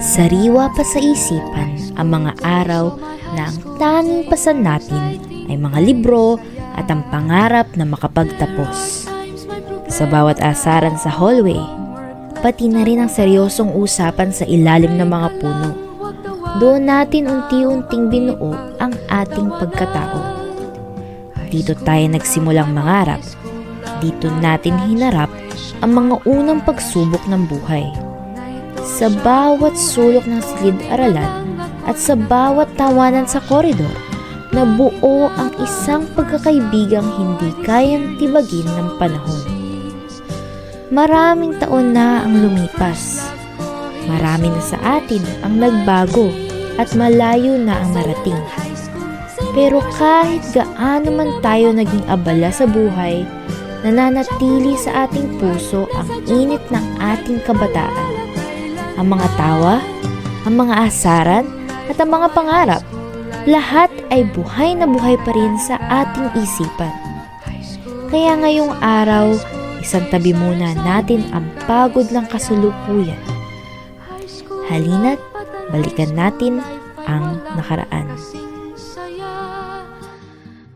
Sariwa pa sa isipan ang mga araw na ang tanging pasan natin ay mga libro at ang pangarap na makapagtapos. Sa bawat asaran sa hallway, pati na rin ang seryosong usapan sa ilalim ng mga puno. Doon natin unti-unting binuo ang ating pagkatao. Dito tayo nagsimulang mangarap. Dito natin hinarap ang mga unang pagsubok ng buhay. Sa bawat sulok ng silid-aralan at sa bawat tawanan sa koridor, nabuo ang isang pagkakaibigang hindi kayang tibagin ng panahon. Maraming taon na ang lumipas. Marami na sa atin ang nagbago at malayo na ang narating. Pero kahit gaano man tayo naging abala sa buhay, nananatili sa ating puso ang init ng ating kabataan. Ang mga tawa, ang mga asaran, at ang mga pangarap, lahat ay buhay na buhay pa rin sa ating isipan. Kaya ngayong araw, isang tabi muna natin ang pagod ng kasalukuyan. Halina't balikan natin ang nakaraan.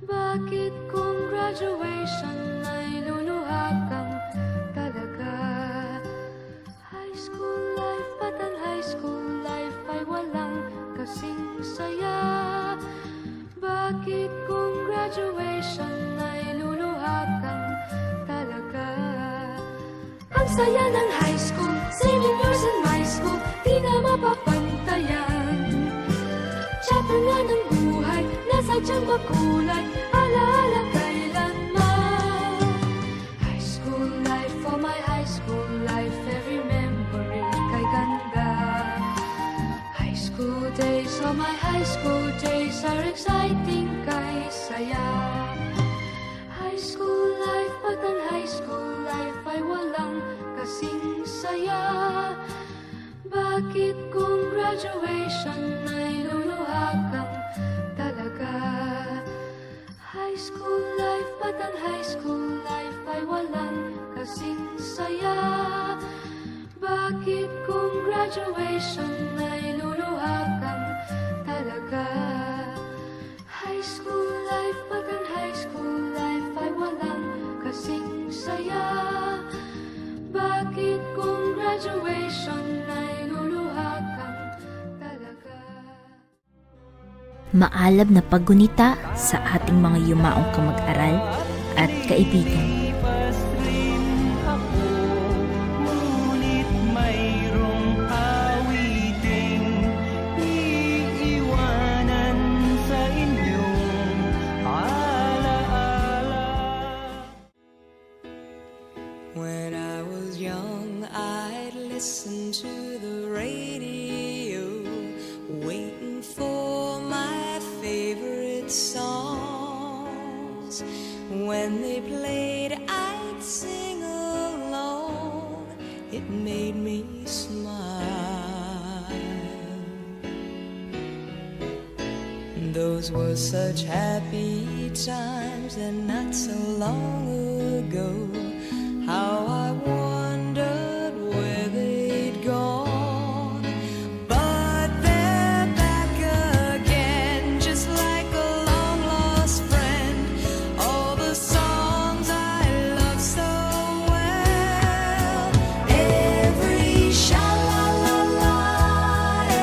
Bakit kung graduation ay luluha kang talaga? High school life, ba't ang high school life ay walang kasing saya? Bakit kung graduation ay luluha kang talaga? Ang saya ng high school, 7 years in my school, di na mapapantayan. Chapter nga ng buhay, nasadyang makulay, alaala kailanman. High school life, for my high school life, every memory kay ganda. High school days, oh my high school days are exciting kay saya. High school life, but ang high school life ay walang kasing saya. Bakit kung graduation ay luluha kang talaga? High school life, but ang high school life ay walang kasing saya. Bakit kung graduation ay luluha kang talaga? High school life, but ang high school life ay walang kasing saya. Bakit kung graduation ay luluha kang talaga? Maalab na paggunita sa ating mga yumaong kamag-aral at kaibigan. Ngunit mayroong awiting iiwanan sa inyong alaala. When I was young, I'd listen to the radio, waiting for my favorite songs. When they played, I'd sing along. It made me smile. Those were such happy times, and not so long ago. How I wondered where they'd gone. But they're back again, just like a long-lost friend. All the songs I love so well. Every sha-la-la-la,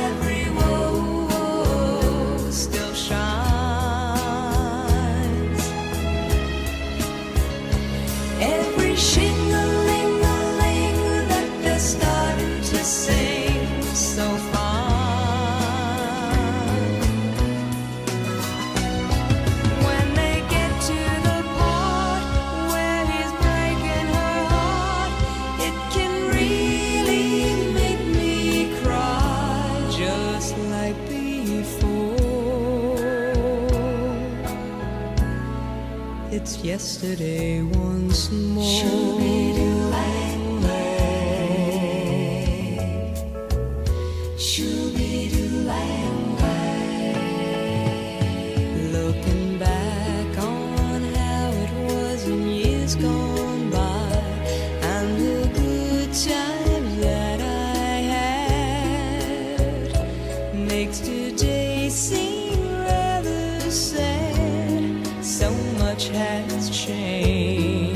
every whoa-whoa still shines. Every shing-a-ling-a-ling that they're starting to sing so fine. When they get to the part where he's breaking her heart, it can really make me cry, just like before. It's yesterday once more. Looking back on how it was in years gone by, and time that I had makes today seem rather sad. So much has changed.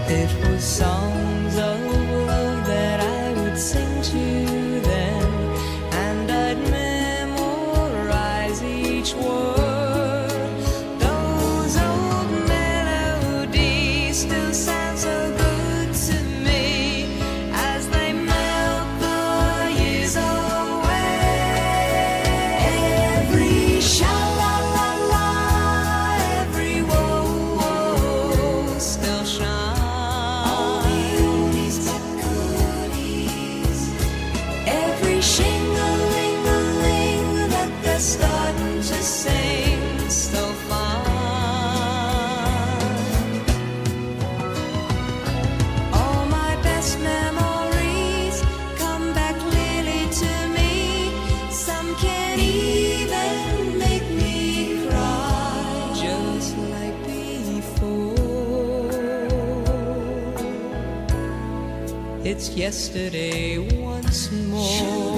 It was songs of love that I would sing to them, and I'd memorize each word. Those old melodies still sound so good to me as they melt the years away. Every sha-la-la-la, every whoa-whoa still shines. Every shing-a-ling-a-ling that they're starting to sing still fine. All my best memories come back clearly to me. Some can even make me cry, just like before. It's yesterday once more.